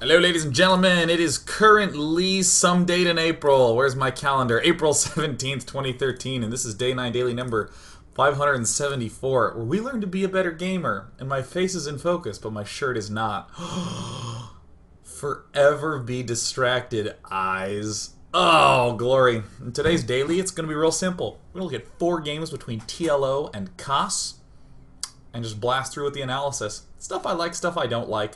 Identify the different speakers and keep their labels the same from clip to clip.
Speaker 1: Hello, ladies and gentlemen. It is currently some date in April. Where's my calendar? April 17th, 2013, and this is Day 9 Daily number 574, where we learn to be a better gamer. And my face is in focus, but my shirt is not. Forever be distracted, eyes. Oh, glory. In today's daily, it's going to be real simple. We're going to look at 4 games between TLO and Kas, and just blast through with the analysis. Stuff I like, stuff I don't like.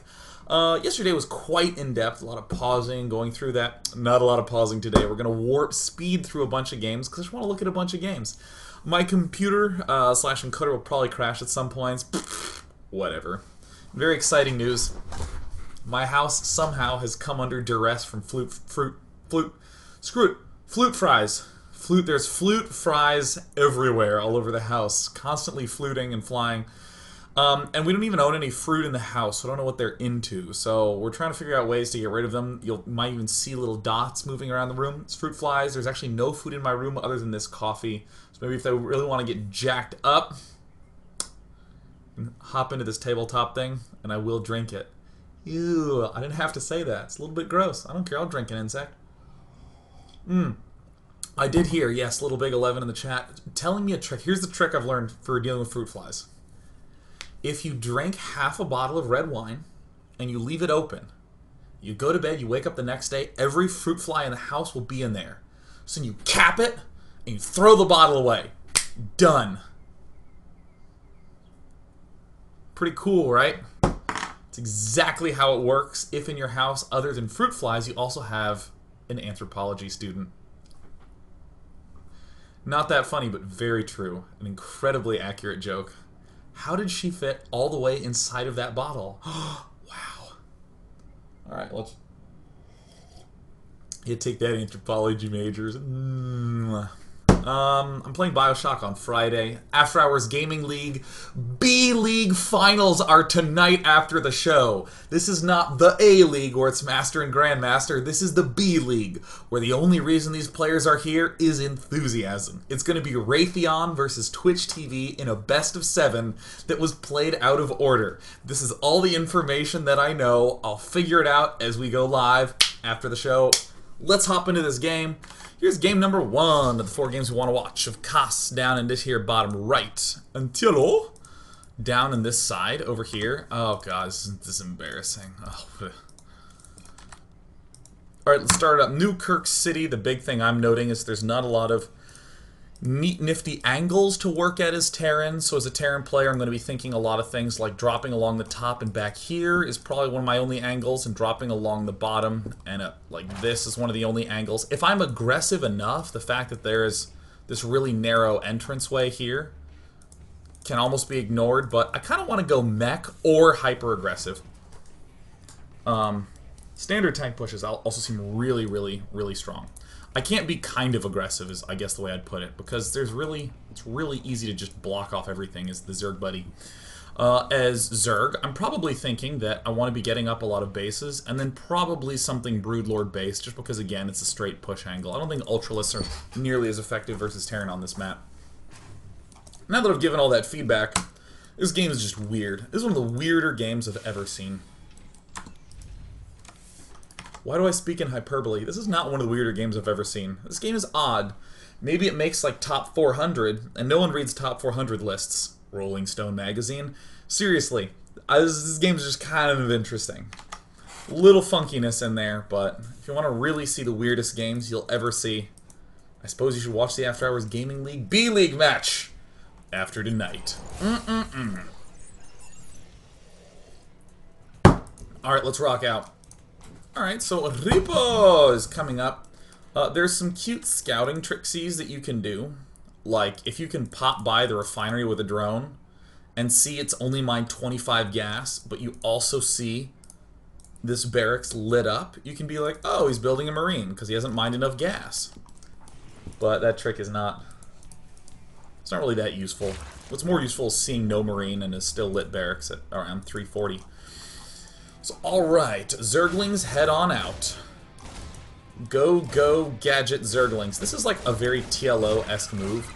Speaker 1: Yesterday was quite in-depth, a lot of pausing, going through that. Not a lot of pausing today. We're going to warp speed through a bunch of games, because I just want to look at a bunch of games. My computer slash encoder will probably crash at some points. Whatever. Very exciting news. My house somehow has come under duress from flute fries. There's flute fries everywhere, all over the house, constantly fluting and flying. And we don't even own any fruit in the house, so I don't know what they're into. So we're trying to figure out ways to get rid of them. You might even see little dots moving around the room. It's fruit flies. There's actually no food in my room other than this coffee. So maybe if they really want to get jacked up, hop into this tabletop thing, and I will drink it. Ew, I didn't have to say that. It's a little bit gross. I don't care. I'll drink an insect. I did hear, yes, Little Big 11 in the chat, telling me a trick. Here's the trick I've learned for dealing with fruit flies. If you drink half a bottle of red wine and you leave it open, you go to bed, you wake up the next day, every fruit fly in the house will be in there. So you cap it and you throw the bottle away. Done. Pretty cool, right? It's exactly how it works if in your house, other than fruit flies, you also have an anthropology student. Not that funny, but very true. An incredibly accurate joke. How did she fit all the way inside of that bottle? Wow. Alright, let's... You take that, anthropology majors. I'm playing BioShock on Friday. After Hours Gaming League. B-League Finals are tonight after the show. This is not the A-League where it's Master and Grandmaster. This is the B-League, where the only reason these players are here is enthusiasm. It's going to be Raytheon versus Twitch TV in a best of 7 that was played out of order. This is all the information that I know. I'll figure it out as we go live after the show. Let's hop into this game. Here's game number 1 of the 4 games we want to watch of Kas down in this here bottom right. And TLO down in this side over here. Oh god, this is embarrassing. Oh. Alright, let's start up. Newkirk City. The big thing I'm noting is there's not a lot of neat, nifty angles to work at as Terran. So as a Terran player, I'm going to be thinking a lot of things like dropping along the top and back here is probably one of my only angles, and dropping along the bottom and like this is one of the only angles. If I'm aggressive enough, the fact that there is this really narrow entranceway here can almost be ignored, but I kind of want to go mech or hyper-aggressive. Standard tank pushes also seem really, really, really strong. I can't be kind of aggressive is I guess the way I'd put it, because it's really easy to just block off everything as the Zerg buddy. As Zerg, I'm probably thinking that I want to be getting up a lot of bases, and then probably something Broodlord based, just because again it's a straight push angle. I don't think Ultralists are nearly as effective versus Terran on this map. Now that I've given all that feedback, this game is just weird. This is one of the weirder games I've ever seen. Why do I speak in hyperbole? This is not one of the weirder games I've ever seen. This game is odd. Maybe it makes like top 400, and no one reads top 400 lists. Rolling Stone magazine. Seriously, this game is just kind of interesting. Little funkiness in there, but if you want to really see the weirdest games you'll ever see, I suppose you should watch the After Hours Gaming League B-League match after tonight. Alright, let's rock out. Alright, so Ripo is coming up. There's some cute scouting tricksies that you can do. Like, if you can pop by the refinery with a drone and see it's only mined 25 gas, but you also see this barracks lit up, you can be like, oh, he's building a marine because he hasn't mined enough gas. But that trick is not... It's not really that useful. What's more useful is seeing no marine and a still lit barracks at around 340. So, alright, Zerglings, head on out. Go, go, gadget Zerglings. This is like a very TLO-esque move.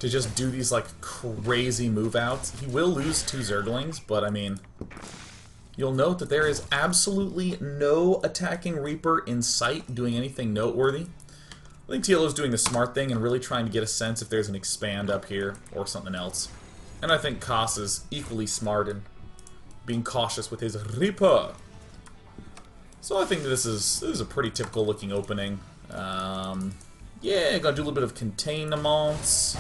Speaker 1: To just do these like crazy move outs. He will lose 2 Zerglings, but I mean, You'll note that there is absolutely no attacking Reaper in sight doing anything noteworthy. I think TLO's doing the smart thing and really trying to get a sense if there's an expand up here or something else. And I think Kas is equally smart in being cautious with his Reaper. So I think this is a pretty typical looking opening. Yeah, gonna do a little bit of containments.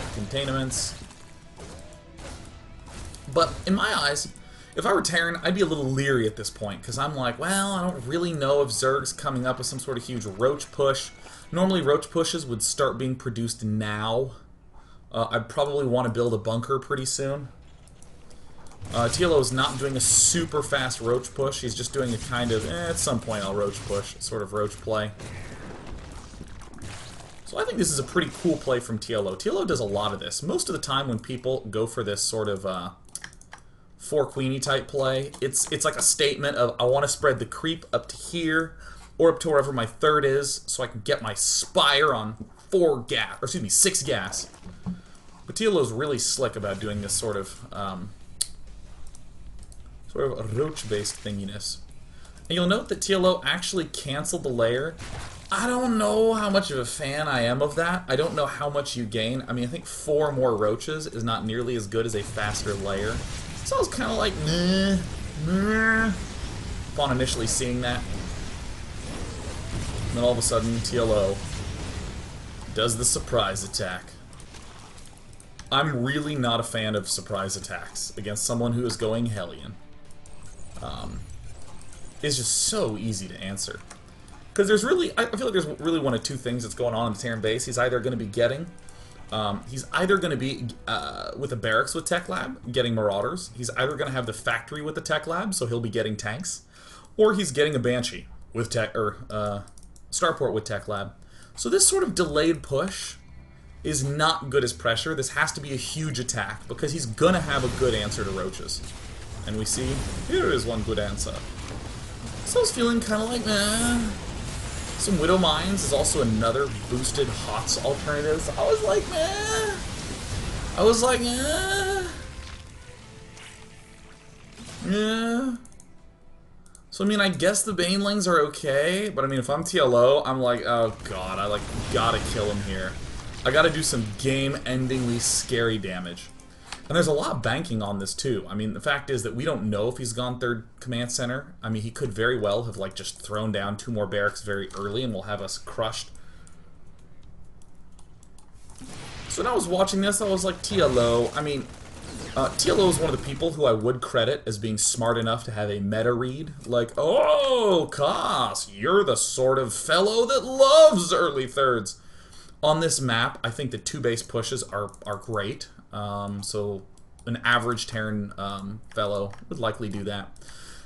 Speaker 1: But in my eyes, if I were Terran, I'd be a little leery at this point, because I'm like, well, I don't really know if Zerg's coming up with some sort of huge roach push. Normally, roach pushes would start being produced now. I'd probably want to build a bunker pretty soon. TLO is not doing a super fast roach push. He's just doing a kind of, at some point I'll roach push, sort of roach play. So I think this is a pretty cool play from TLO. TLO does a lot of this. Most of the time when people go for this sort of 4-queenie type play, it's like a statement of, I want to spread the creep up to here, or up to wherever my third is, so I can get my spire on 6 gas. But TLO's really slick about doing this sort of roach-based thinginess. And you'll note that TLO actually canceled the layer. I don't know how much of a fan I am of that. I don't know how much you gain. I mean, I think 4 more roaches is not nearly as good as a faster layer. So I was kind of like, meh, upon initially seeing that. And then all of a sudden, TLO does the surprise attack. I'm really not a fan of surprise attacks against someone who is going Hellion. It's just so easy to answer. Because there's really, I feel like there's really one of two things that's going on in the Terran base. He's either going to be getting, with a barracks with Tech Lab, getting Marauders. He's either going to have the factory with the Tech Lab, so he'll be getting tanks. Or he's getting a Banshee with Tech, or Starport with Tech Lab. So this sort of delayed push is not good as pressure. This has to be a huge attack, because he's going to have a good answer to Roaches. And we see, here is one good answer. So I was feeling kind of like, meh. Some Widow Mines is also another boosted HOTS alternative. So I was like, meh. I was like, yeah. So I mean, I guess the Banelings are okay, but I mean, if I'm TLO, I'm like, oh god, I gotta kill him here. I gotta do some game-endingly scary damage. And there's a lot banking on this too. I mean, the fact is that we don't know if he's gone third command center. I mean, he could very well have like just thrown down 2 more barracks very early and will have us crushed. So when I was watching this, I was like, TLO. I mean, TLO is one of the people who I would credit as being smart enough to have a meta read. Like, oh, Kas, you're the sort of fellow that loves early thirds. On this map, I think the 2 base pushes are great. So an average Terran fellow would likely do that.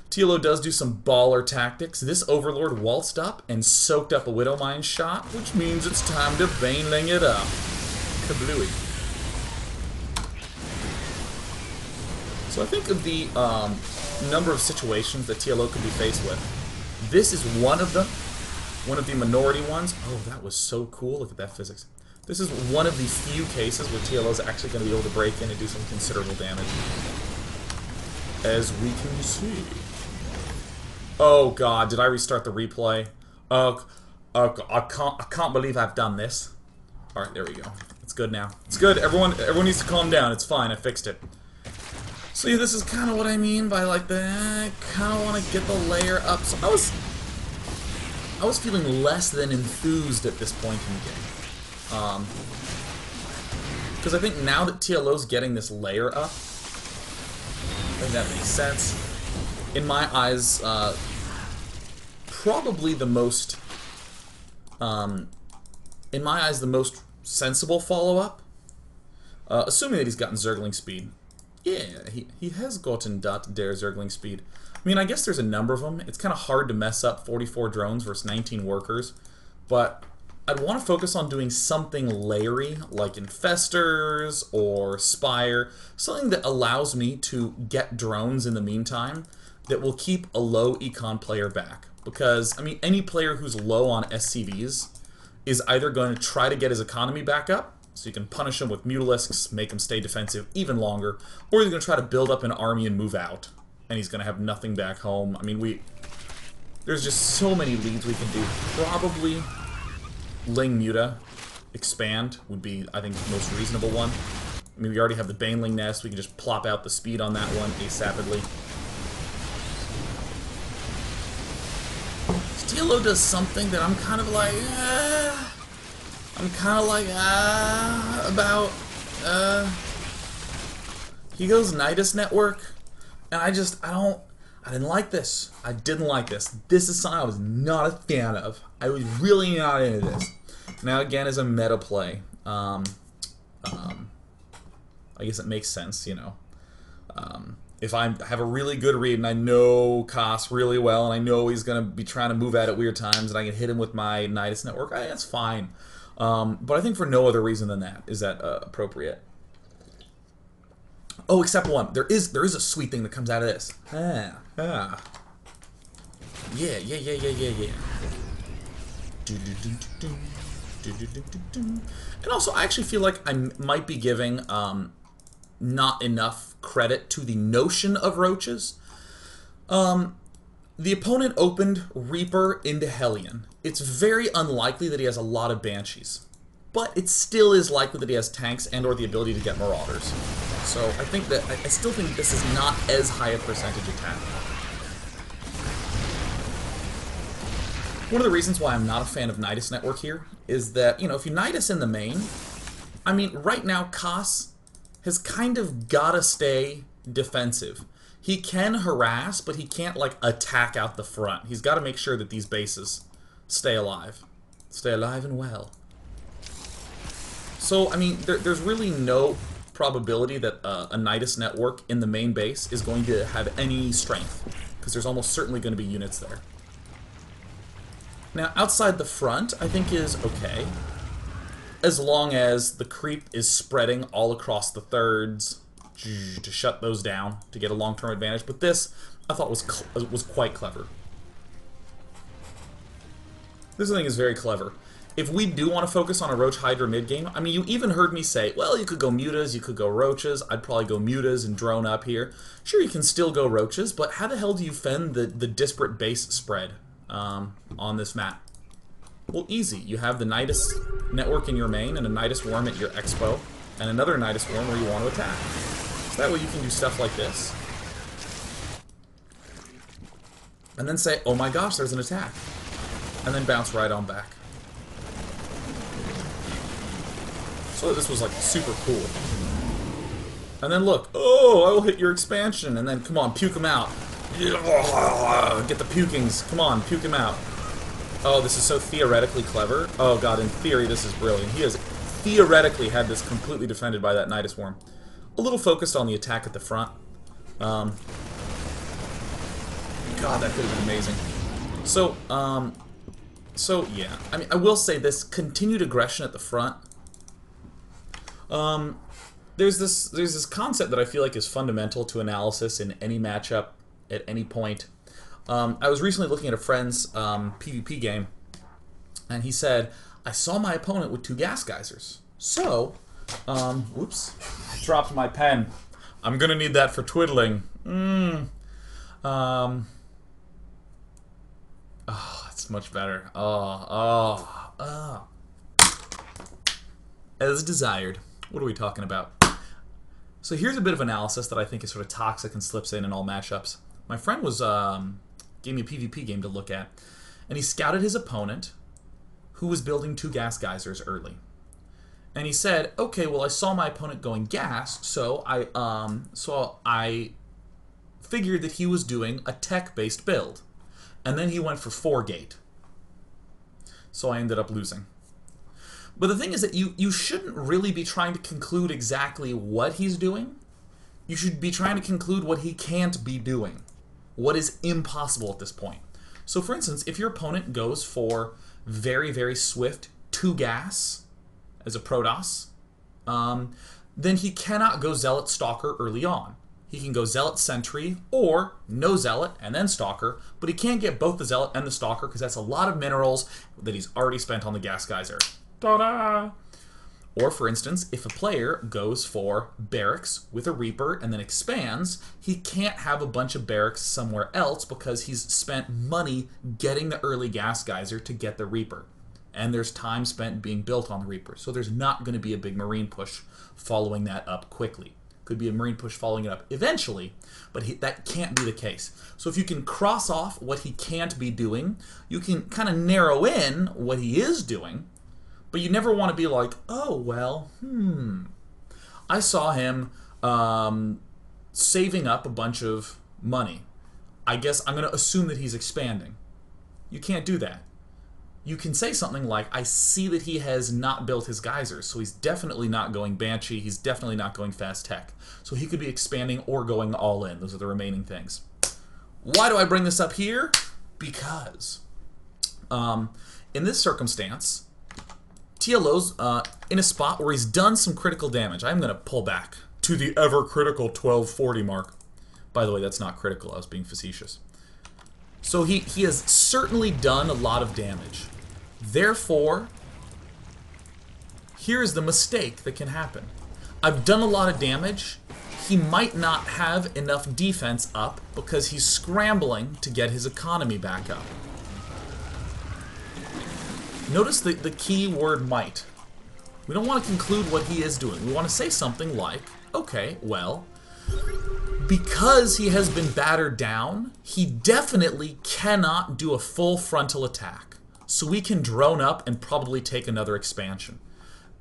Speaker 1: TLO does do some baller tactics. This Overlord waltzed up and soaked up a Widow Mine shot, which means it's time to Baneling it up. Kablooey. So I think of the number of situations that TLO could be faced with. This is one of them. One of the minority ones. Oh, that was so cool. Look at that physics. This is one of the few cases where TLO is actually going to be able to break in and do some considerable damage. As we can see. Oh god, did I restart the replay? I can't believe I've done this. Alright, there we go. It's good now. It's good. Everyone needs to calm down. It's fine. I fixed it. So yeah, this is kind of what I mean by like I kind of want to get the layer up. So I was feeling less than enthused at this point in the game. Because I think now that TLO's getting this layer up, I think that makes sense. In my eyes, probably the most, sensible follow-up, assuming that he's gotten Zergling speed. Yeah, he has gotten der Zergling speed. I mean, I guess there's a number of them. It's kind of hard to mess up 44 drones versus 19 workers, but I'd want to focus on doing something layery, like Infestors or Spire, something that allows me to get drones in the meantime that will keep a low econ player back. Because, I mean, any player who's low on SCVs is either going to try to get his economy back up, so you can punish him with Mutalisks, make him stay defensive even longer, or he's going to try to build up an army and move out. and he's going to have nothing back home. I mean, there's just so many leads we can do. Probably Ling Muta expand would be, I think, the most reasonable one. I mean, we already have the Baneling Nest. We can just plop out the speed on that one asapidly. TLO does something that I'm kind of like, about. He goes Nidus Network, and I didn't like this. I didn't like this. This is something I was not a fan of. I was really not into this. Now, again, as a meta play, I guess it makes sense, you know. If I have a really good read and I know Kas really well and I know he's going to be trying to move at it weird times and I can hit him with my Nidus Network, that's fine. But I think for no other reason than that is that appropriate. Oh, except one. There is a sweet thing that comes out of this. Yeah. And also, I actually feel like I might be giving not enough credit to the notion of roaches. The opponent opened Reaper into Hellion. It's very unlikely that he has a lot of Banshees, but it still is likely that he has tanks and or the ability to get Marauders. So I think that I still think this is not as high a percentage attack. One of the reasons why I'm not a fan of Nidus Network here is that, you know, if you Nidus in the main, I mean, right now Kas has kind of gotta stay defensive. He can harass, but he can't, like, attack out the front. He's got to make sure that these bases stay alive. Stay alive and well. So, I mean, there's really no probability that a Nidus Network in the main base is going to have any strength, because there's almost certainly going to be units there. Now, outside the front, I think is okay, as long as the creep is spreading all across the thirds to shut those down to get a long-term advantage. But this, I thought, was quite clever. This thing is very clever. If we do want to focus on a Roach Hydra mid-game, I mean, you even heard me say, well, you could go Mutas, you could go Roaches. I'd probably go Mutas and drone up here. Sure, you can still go Roaches, but how the hell do you fend the disparate base spread on this map? Well, easy. You have the Nidus Network in your main and a Nidus Worm at your expo, and another Nidus Worm where you want to attack. So that way you can do stuff like this. And then say, oh my gosh, there's an attack. And then bounce right on back. So this was like super cool. And then look, oh, I will hit your expansion. And then come on, puke him out. Get the pukings. Come on, puke him out. Oh, this is so theoretically clever. Oh god, in theory this is brilliant. He has theoretically had this completely defended by that Nidus Worm. A little focused on the attack at the front. God, that could have been amazing. So yeah. I mean, I will say this continued aggression at the front. There's this concept that I feel like is fundamental to analysis in any matchup at any point. I was recently looking at a friend's PvP game, and he said, I saw my opponent with 2 gas geysers. So, whoops, dropped my pen. I'm gonna need that for twiddling. Oh, it's much better. Oh. As desired. What are we talking about? So here's a bit of analysis that I think is sort of toxic and slips in all matchups. My friend was gave me a PvP game to look at, and he scouted his opponent, who was building 2 gas geysers early. And he said, okay, well, I saw my opponent going gas, so I figured that he was doing a tech-based build. And then he went for 4-gate. So I ended up losing. But the thing is that you shouldn't really be trying to conclude exactly what he's doing. You should be trying to conclude what he can't be doing. What is impossible at this point. So for instance, if your opponent goes for very, very swift 2 gas as a Protoss, then he cannot go Zealot Stalker early on. He can go Zealot Sentry or no Zealot and then Stalker, but he can't get both the Zealot and the Stalker because that's a lot of minerals that he's already spent on the gas geyser. Ta-da! Or, for instance, if a player goes for barracks with a Reaper and then expands, he can't have a bunch of barracks somewhere else because he's spent money getting the early gas geyser to get the Reaper. And there's time spent being built on the Reaper. So there's not going to be a big Marine push following that up quickly. Could be a Marine push following it up eventually, but that can't be the case. So if you can cross off what he can't be doing, you can kind of narrow in what he is doing. But you never want to be like, oh, well, I saw him saving up a bunch of money. I guess I'm going to assume that he's expanding. You can't do that. You can say something like, I see that he has not built his geysers, so he's definitely not going Banshee, he's definitely not going Fast Tech. So he could be expanding or going all in. Those are the remaining things. Why do I bring this up here? Because in this circumstance, TLO's in a spot where he's done some critical damage. I'm going to pull back to the ever-critical 1240 mark. By the way, that's not critical. I was being facetious. So he has certainly done a lot of damage. Therefore, here's the mistake that can happen. I've done a lot of damage. He might not have enough defense up because he's scrambling to get his economy back up. Notice the key word might. We don't want to conclude what he is doing. We want to say something like, okay, well, because he has been battered down, he definitely cannot do a full frontal attack. So we can drone up and probably take another expansion.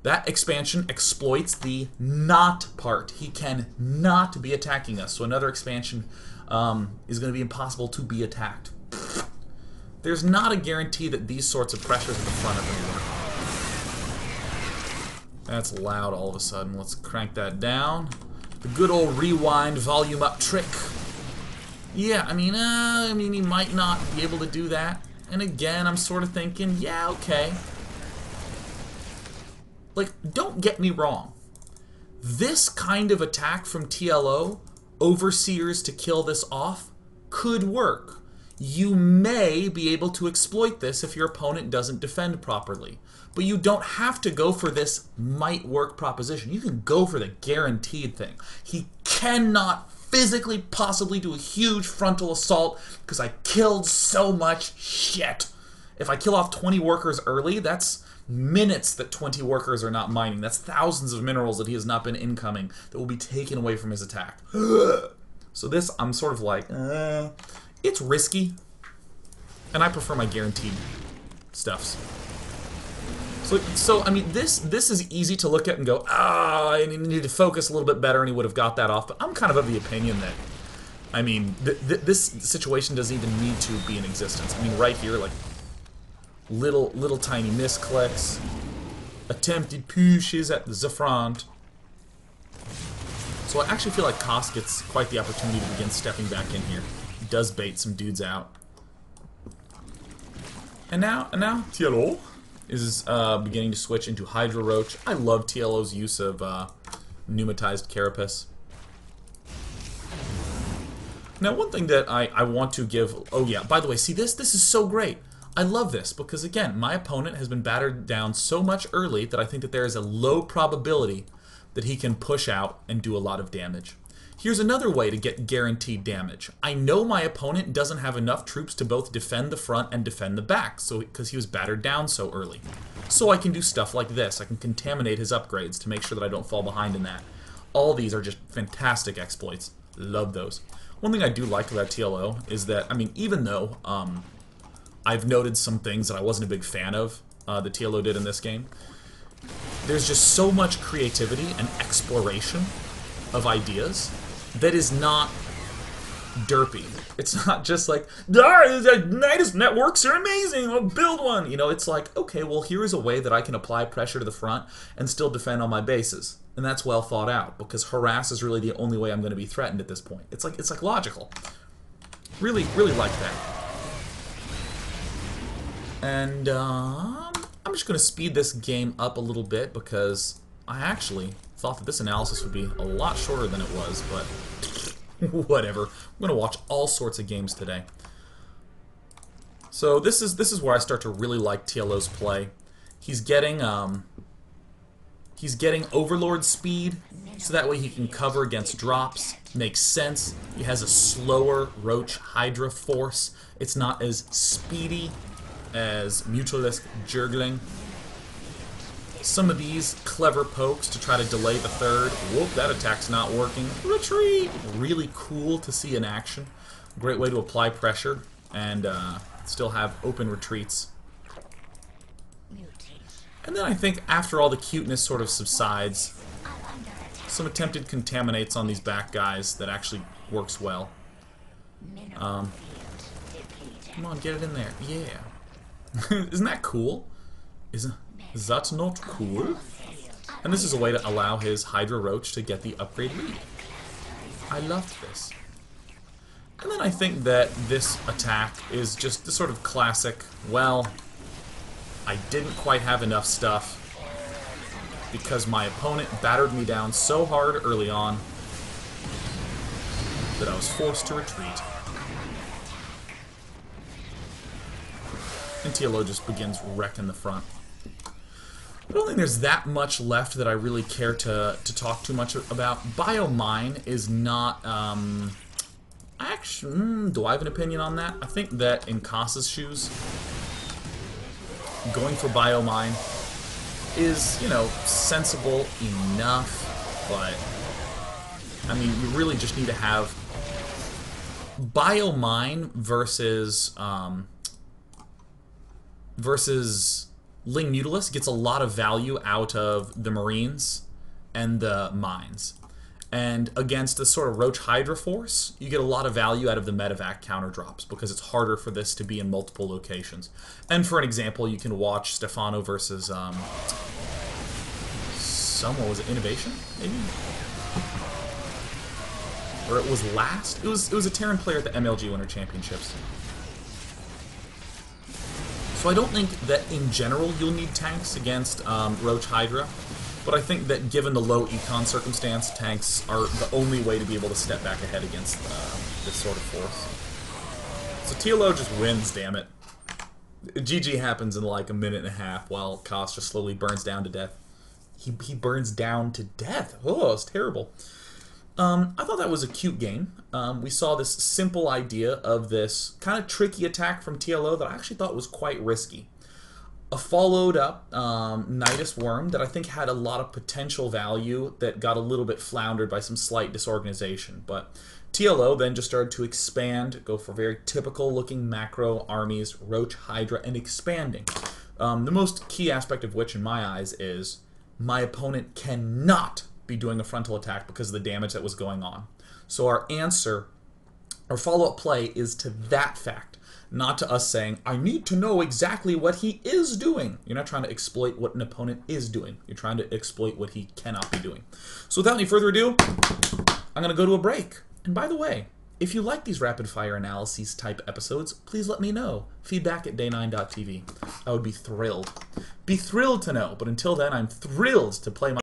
Speaker 1: That expansion exploits the not part. He can not be attacking us. So another expansion is going to be impossible to be attacked. There's not a guarantee that these sorts of pressures at the front are going to work. That's loud all of a sudden. Let's crank that down. The good old rewind volume up trick. Yeah, I mean, he might not be able to do that. And again, I'm sort of thinking, yeah, okay. Like, don't get me wrong. This kind of attack from TLO, Overseers to kill this off, could work. You may be able to exploit this if your opponent doesn't defend properly. But you don't have to go for this might work proposition. You can go for the guaranteed thing. He cannot physically possibly do a huge frontal assault because I killed so much shit. If I kill off 20 workers early, that's minutes that 20 workers are not mining. That's thousands of minerals that he has not been incoming that will be taken away from his attack. So this, I'm sort of like, it's risky, and I prefer my guaranteed stuffs. So I mean, this is easy to look at and go, I need to focus a little bit better, and he would have got that off. But I'm kind of the opinion that, I mean, this situation doesn't even need to be in existence. I mean, right here, like, little tiny misclicks, attempted pushes at the front. So I actually feel like Kas gets quite the opportunity to begin stepping back in here. He does bait some dudes out. And now TLO is beginning to switch into Hydra Roach. I love TLO's use of pneumatized carapace. Now, one thing that I want to give... Oh, yeah, by the way, see this? This is so great. I love this because, again, my opponent has been battered down so much early that I think that there is a low probability that he can push out and do a lot of damage. Here's another way to get guaranteed damage. I know my opponent doesn't have enough troops to both defend the front and defend the back, so because he was battered down so early. So I can do stuff like this. I can contaminate his upgrades to make sure that I don't fall behind in that. All these are just fantastic exploits. Love those. One thing I do like about TLO is that, I mean, even though I've noted some things that I wasn't a big fan of that TLO did in this game, there's just so much creativity and exploration of ideas that is not derpy. It's not just like, Nidus networks are amazing, I'll build one. You know, it's like, okay, well, here is a way that I can apply pressure to the front and still defend on my bases. And that's well thought out, because harass is really the only way I'm going to be threatened at this point. It's like logical. Really, really like that. And I'm just going to speed this game up a little bit because I actually thought that this analysis would be a lot shorter than it was, but whatever. I'm going to watch all sorts of games today. So this is where I start to really like TLO's play. He's getting He's getting Overlord speed, so that way he can cover against drops. Makes sense. He has a slower Roach Hydra force. It's not as speedy as Mutalisk Jurgling. Some of these clever pokes to try to delay the third. Whoop, that attack's not working. Retreat! Really cool to see in action. Great way to apply pressure and still have open retreats. And then I think after all the cuteness sort of subsides, some attempted contaminates on these back guys that actually works well. Come on, get it in there. Yeah. Isn't that cool? Is that not cool? And this is a way to allow his Hydra Roach to get the upgrade lead. I loved this. And then I think that this attack is just the sort of classic, well, I didn't quite have enough stuff because my opponent battered me down so hard early on that I was forced to retreat. And TLO just begins wrecking the front. I don't think there's that much left that I really care to talk too much about. Biomine is not... Actually, do I have an opinion on that? I think that in Kas's shoes, going for Biomine is, you know, sensible enough, but I mean, you really just need to have Biomine versus Ling Mutalisk gets a lot of value out of the Marines and the Mines. And against this sort of Roach Hydra force, you get a lot of value out of the medevac counter drops because it's harder for this to be in multiple locations. And for an example, you can watch Stefano versus someone, was it Innovation? Maybe? Or it was last? It was a Terran player at the MLG Winter Championships. So I don't think that in general you'll need tanks against Roach Hydra. But I think that given the low econ circumstance, tanks are the only way to be able to step back ahead against this sort of force. So TLO just wins, damn it. GG happens in like a minute and a half while Kas just slowly burns down to death. He burns down to death. Oh, it's terrible. I thought that was a cute game. We saw this simple idea of this kind of tricky attack from TLO that I actually thought was quite risky. A followed up Nidus Worm that I think had a lot of potential value that got a little bit floundered by some slight disorganization. But TLO then just started to expand, go for very typical looking macro armies, Roach, Hydra, and expanding. The most key aspect of which in my eyes is my opponent cannot be doing a frontal attack because of the damage that was going on. So our answer, our follow-up play is to that fact. Not to us saying, I need to know exactly what he is doing. You're not trying to exploit what an opponent is doing. You're trying to exploit what he cannot be doing. So without any further ado, I'm going to go to a break. And by the way, if you like these rapid-fire analyses type episodes, please let me know. Feedback at day9.tv. I would be thrilled. Be thrilled to know. But until then, I'm thrilled to play my